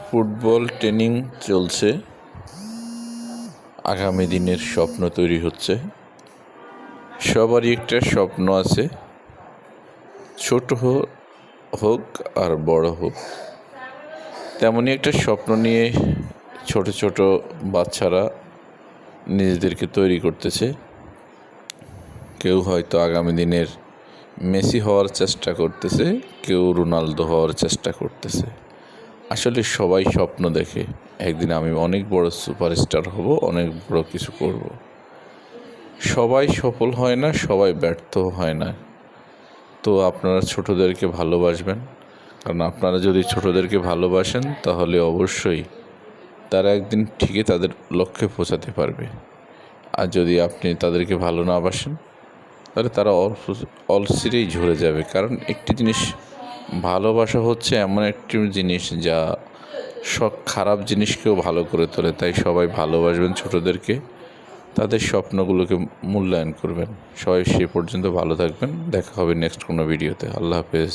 Football training চলছে, আগামী দিনের স্বপ্ন তৈরি হচ্ছে। সবারই একটা স্বপ্ন আছে, ছোট হোক আর বড় হোক। তেমনই একটা স্বপ্ন নিয়ে ছোট ছোট বাচ্চারা নিজেদেরকে তৈরি করতেছে। কেউ হয়তো আগামী দিনের মেসি হওয়ার চেষ্টা করতেছে, কেউ রোনালদো হওয়ার চেষ্টা করতেছে। আসলে সবাই স্বপ্ন দেখে একদিন আমি অনেক বড় সুপারস্টার হব, অনেক বড় কিছু করব। সবাই সফল হয় না, সবাই ব্যর্থ হয় না। তো আপনারা ছোটদেরকে ভালোবাসবেন, কারণ আপনারা যদি ছোটদেরকে ভালোবাসেন তাহলে অবশ্যই তারা একদিন ঠিকই তাদের লক্ষ্যে পৌঁছাতে পারবে। আর যদি আপনি তাদেরকে ভালো না বাসেন তাহলে তারা অলসিরেই ঝরে যাবে। কারণ একটি জিনিস, ভালোবাসা হচ্ছে এমন একটি জিনিস যা সব খারাপ জিনিসকেও ভালো করে তোলে। তাই সবাই ভালোবাসবেন ছোটদেরকে, তাদের স্বপ্নগুলোকে মূল্যায়ন করবেন। সবাই সে পর্যন্ত ভালো থাকবেন। দেখা হবে নেক্সট কোনো ভিডিওতে। আল্লাহ হাফেজ।